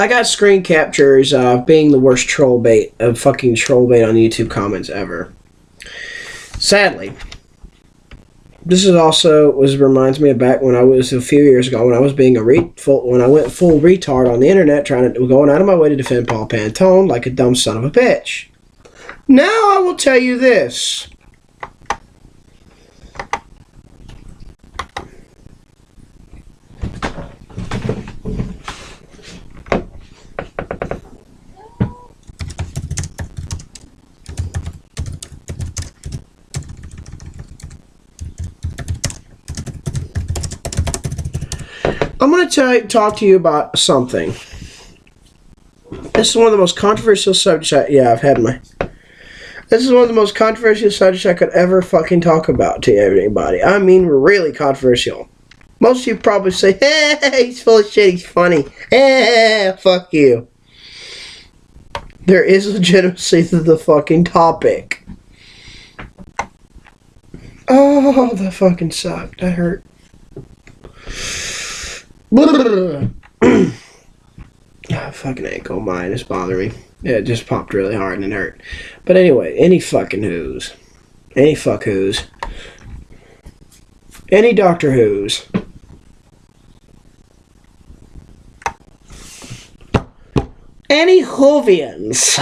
I got screen captures of being the worst troll bait on YouTube comments ever. Sadly, this is also reminds me of back when I was a few years ago when I was being when I went full retard on the internet, going out of my way to defend Paul Pantone like a dumb son of a bitch. Now I will tell you this. I'm going to talk to you about something. This is one of the most controversial subjects. This is one of the most controversial subjects I could ever fucking talk about to anybody. I mean, really controversial. Most of you probably say, "Hey, he's full of shit. He's funny." Hey, fuck you. There is legitimacy to the fucking topic. Oh, that fucking sucked. That hurt. Fucking ankle, mine is bothering me. Yeah, it just popped really hard and it hurt. But anyway, any fucking who's. Any fuck who's. Any Doctor Who's. Any Whovians.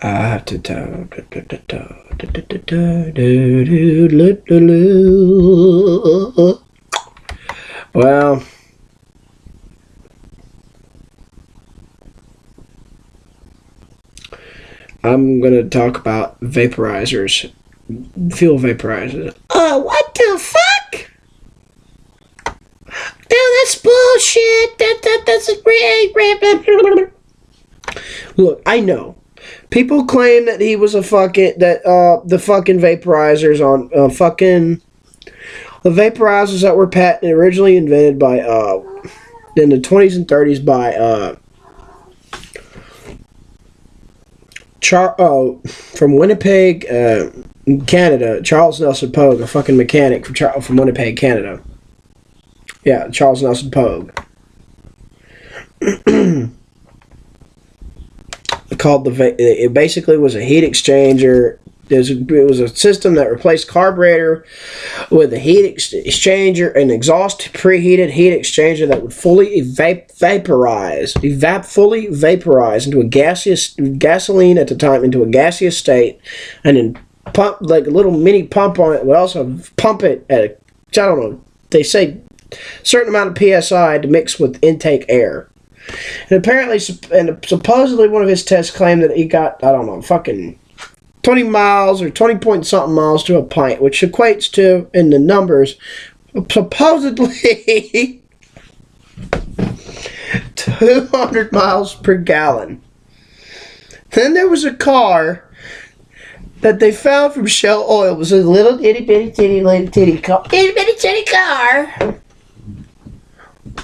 I have to tell. Well, I'm gonna talk about vaporizers, fuel vaporizers. What the fuck? No, that's bullshit. That's a great. Look, I know. People claim that he was the fucking vaporizers on the vaporizers that were originally invented by in the 20s and 30s by from Winnipeg, Canada, Charles Nelson Pogue, a fucking mechanic from Winnipeg, Canada. Yeah, Charles Nelson Pogue. It basically was a heat exchanger. It was a system that replaced carburetor with a heat exchanger, an exhaust preheated heat exchanger that would fully vaporize into a gasoline at the time into a gaseous state, and then pump like a little mini pump on it. Would also pump it at I don't know. They say a certain amount of psi to mix with intake air. And apparently, supposedly one of his tests claimed that he got, I don't know, fucking 20 miles or 20 point something miles to a pint, which equates to, in the numbers, supposedly 200 miles per gallon. Then there was a car that they found from Shell Oil. It was a little itty bitty car. Itty bitty titty car.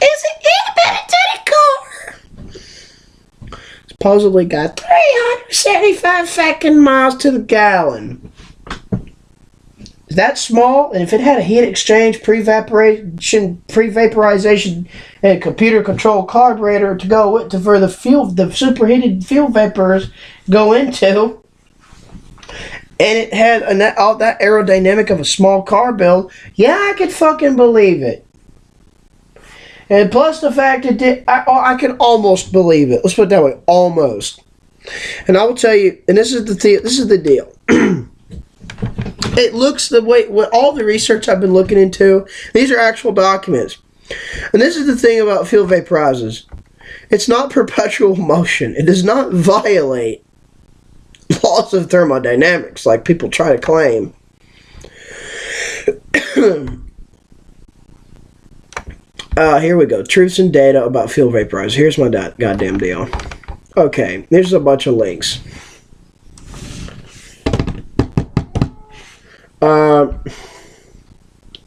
It's an itty bitty titty car. Supposedly got 375 fucking miles to the gallon. Is that small? And if it had a heat exchange, pre-vaporization, and computer-controlled carburetor to go with for the superheated fuel vapors go into, and it had all that aerodynamic of a small car build, yeah, I could fucking believe it. And plus the fact that I can almost believe it. Let's put it that way, almost. And I will tell you, and this is the deal. It looks the way, with all the research I've been looking into, these are actual documents. And this is the thing about fuel vaporizers. It's not perpetual motion. It does not violate laws of thermodynamics like people try to claim. Here we go. Truths and data about fuel vaporizers. Here's my goddamn deal. Okay, there's a bunch of links.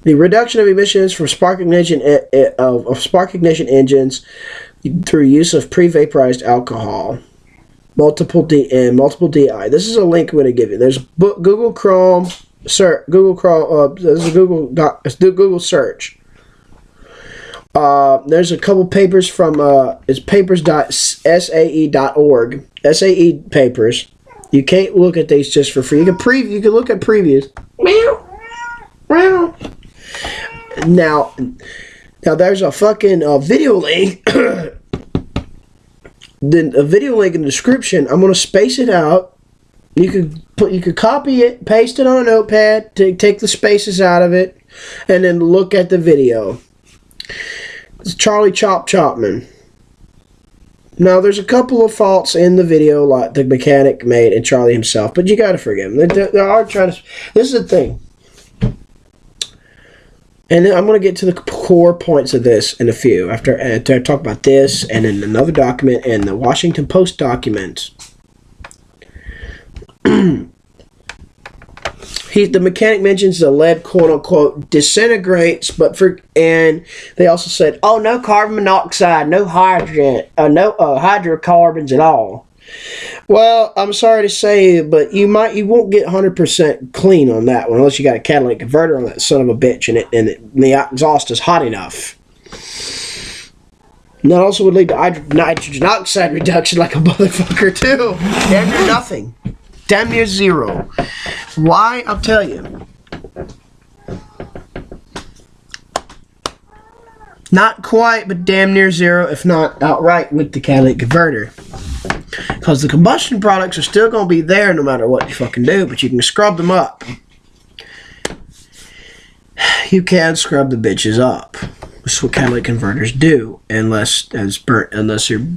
The reduction of emissions from spark ignition of spark ignition engines through use of pre-vaporized alcohol, multiple DI. This is a link I'm going to give you. There's Google Chrome, sir. Google Chrome. There's a Google search. There's a couple papers from it's papers.sae.org. SAE papers. You can't look at these just for free. You can look at previews. Meow. Meow. Now there's a fucking video link. Then a video link in the description. I'm gonna space it out. You could copy it, paste it on a notepad, take the spaces out of it, and then look at the video. It's Charlie Chopman. Now, there's a couple of faults in the video, like the mechanic made and Charlie himself, but you gotta forgive them. They are trying to. This is the thing. And then I'm going to get to the core points of this in a few. After I talk about this, and then another document, and the Washington Post document. The mechanic mentions the lead, quote-unquote, disintegrates, and they also said, oh, no carbon monoxide, no hydrogen, no hydrocarbons at all. Well, I'm sorry to say, but you won't get 100% clean on that one unless you got a catalytic converter on that son of a bitch, and the exhaust is hot enough. And that also would lead to nitrogen oxide reduction like a motherfucker too. Damn near nothing. Damn near zero. Why? I'll tell you. Not quite, but damn near zero, if not outright with the catalytic converter. Because the combustion products are still going to be there no matter what you fucking do, but you can scrub them up. You can scrub the bitches up. That's what catalytic converters do, unless you're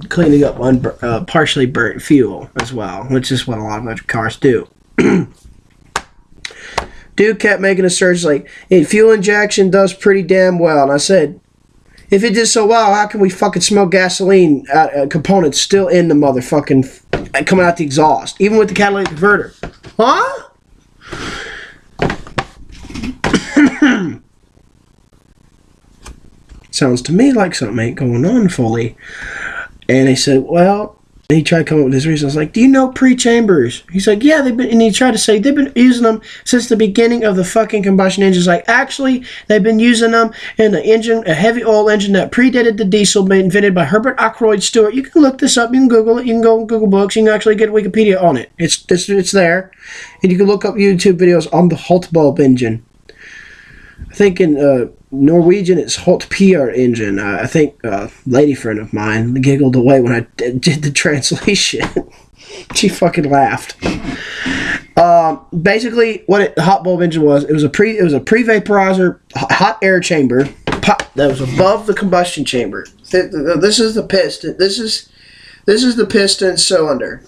cleaning up partially burnt fuel as well, which is what a lot of electric cars do. Dude kept making assertions like, hey, fuel injection does pretty damn well. And I said, if it did so well, how can we fucking smell gasoline components still in the motherfucking coming out the exhaust, even with the catalytic converter? Huh? Sounds to me like something ain't going on fully. And they said, well, and he tried to come up with his reason. I was like, do you know pre-chambers? He's like, yeah, and he tried to say they've been using them since the beginning of the fucking combustion engines. Like, actually, they've been using them in a heavy oil engine that predated the diesel, invented by Herbert Ackroyd Stewart. You can look this up. You can Google it. You can go on Google Books. You can actually get Wikipedia on it. It's there. And you can look up YouTube videos on the Holt bulb engine. I think in Norwegian it's Holt PR engine. I think a lady friend of mine giggled away when I did the translation. She fucking laughed. Basically, what the hot bulb engine was, it was a pre-vaporizer hot air chamber that was above the combustion chamber. This is the piston. This is the piston cylinder.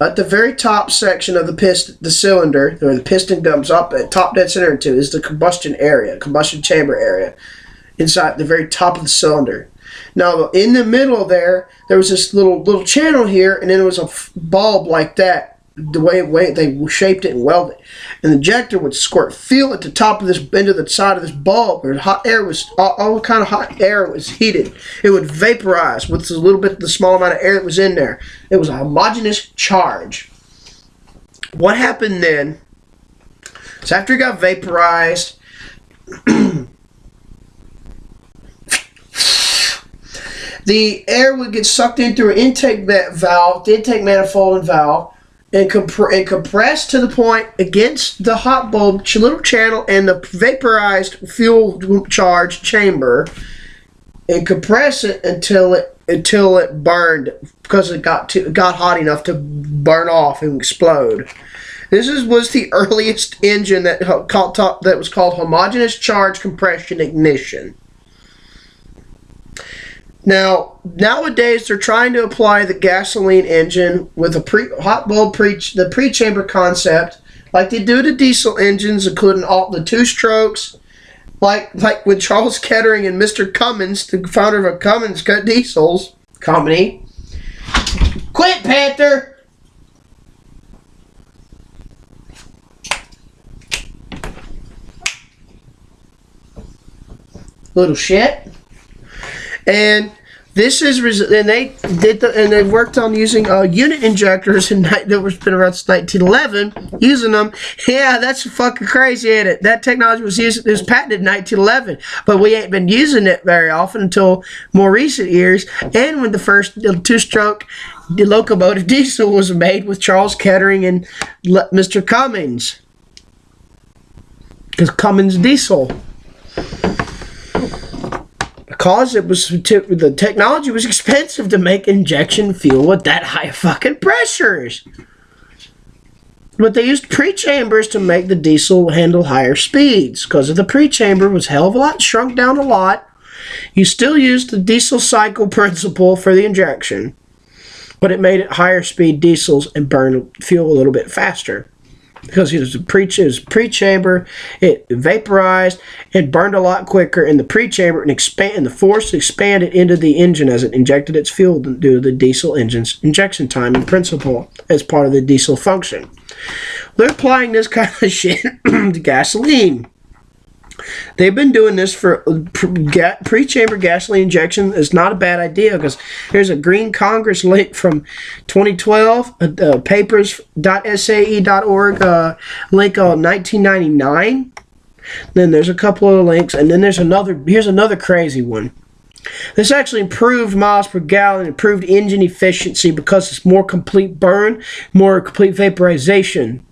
At the very top section of the cylinder, where the piston comes up at top dead center into, is the combustion chamber area, inside the very top of the cylinder. Now, in the middle there was this little channel here, and then there was a bulb like that. The way they shaped it and welded it, and the injector would squirt fuel at the top of this into the side of this bulb, where hot air was all kind of hot air was heated. It would vaporize with a little bit the small amount of air that was in there. It was a homogeneous charge. What happened then? So after it got vaporized, the air would get sucked in through an intake valve, the intake manifold and valve. And compressed to the point against the hot bulb little channel and the vaporized fuel charge chamber, and compress it until it burned, because it got hot enough to burn off and explode. This was the earliest engine that was called homogeneous charge compression ignition. Now, nowadays, they're trying to apply the gasoline engine with the pre-chamber concept, like they do to diesel engines, including all the two strokes, like with Charles Kettering and Mr. Cummins, the founder of Cummins Diesels Company. Quit, Panther! little shit. And this is, and they worked on using unit injectors that was been around since 1911, using them. Yeah, that's fucking crazy, ain't it? That technology was patented in 1911, but we ain't been using it very often until more recent years. And when the first two-stroke locomotive diesel was made with Charles Kettering and Mr. Cummins, because Cummins diesel. Because it was the technology was expensive to make injection fuel with that high fucking pressures. But they used pre-chambers to make the diesel handle higher speeds. Because of the pre-chamber was hell of a lot, shrunk down a lot. You still used the diesel cycle principle for the injection, but it made it higher speed diesels and burn fuel a little bit faster. Because it was a pre-chamber, it vaporized, it burned a lot quicker in the pre-chamber, and the force expanded into the engine as it injected its fuel due to the diesel engine's injection time and principle as part of the diesel function. They're applying this kind of shit to gasoline. They've been doing this for pre-chamber gasoline injection. It's not a bad idea because here's a Green Congress link from 2012, papers.sae.org link on 1999. Then there's a couple of links, and then here's another crazy one. This actually improved miles per gallon, improved engine efficiency because it's more complete burn, more complete vaporization.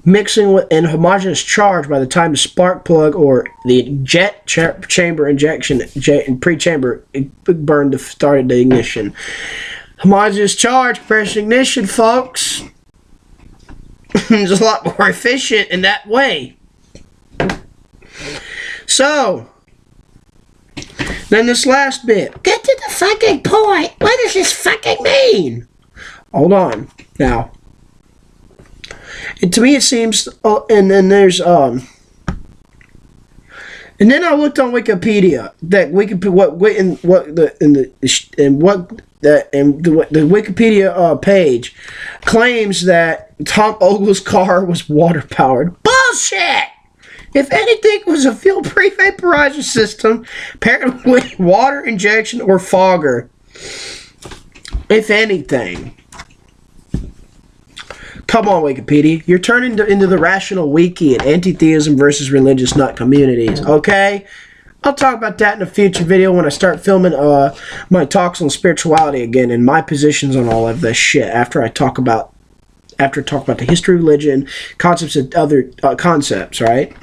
Mixing with and homogeneous charge by the time the spark plug or the jet chamber injection pre-chamber burned started the ignition. Homogeneous charge, compression ignition, folks. It's a lot more efficient in that way. So, then this last bit. Get to the fucking point. What does this fucking mean? Hold on. Now. And to me, it seems, and then there's, and then I looked on Wikipedia that the Wikipedia page claims that Tom Ogle's car was water powered. Bullshit! If anything, it was a fuel pre-vaporizer system paired with water injection or fogger. If anything. Come on, Wikipedia. You're turning into the rational wiki and anti-theism versus religious nut communities, okay? I'll talk about that in a future video when I start filming my talks on spirituality again and my positions on all of this shit after I talk about the history of religion, concepts and other concepts, right?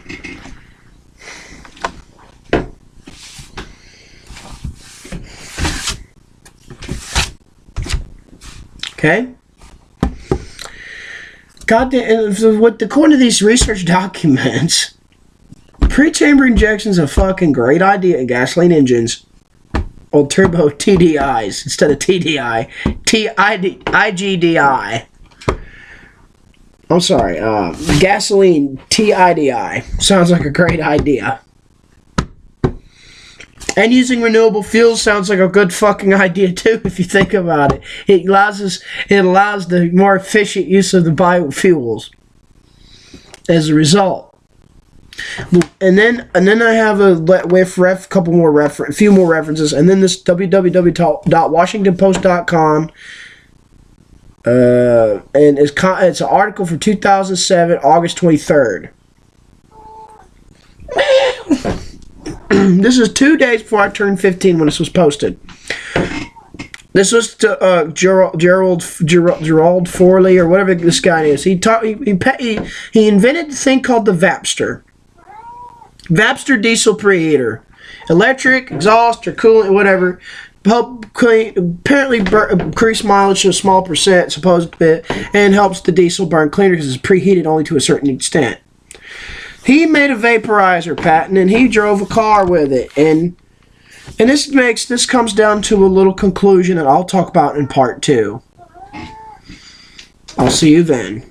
Okay? According to these research documents, pre-chamber injection is a fucking great idea in gasoline engines or turbo TDIs instead of TDI. IGDI. I'm sorry, gasoline TIDI. Sounds like a great idea. And using renewable fuels sounds like a good fucking idea too, if you think about it. It allows the more efficient use of the biofuels as a result. And then I have a few more references, and then this www.washingtonpost.com, and it's an article from 2007, August 23rd. This is 2 days before I turned 15 when this was posted. This was to Gerald Forley or whatever this guy is. He invented a thing called the Vapster. Vapster diesel preheater, electric, exhaust, or coolant, whatever. Help apparently increase mileage to a small percent, supposed bit, and helps the diesel burn cleaner because it's preheated only to a certain extent. He made a vaporizer patent, and he drove a car with it, and this comes down to a little conclusion that I'll talk about in part 2. I'll see you then.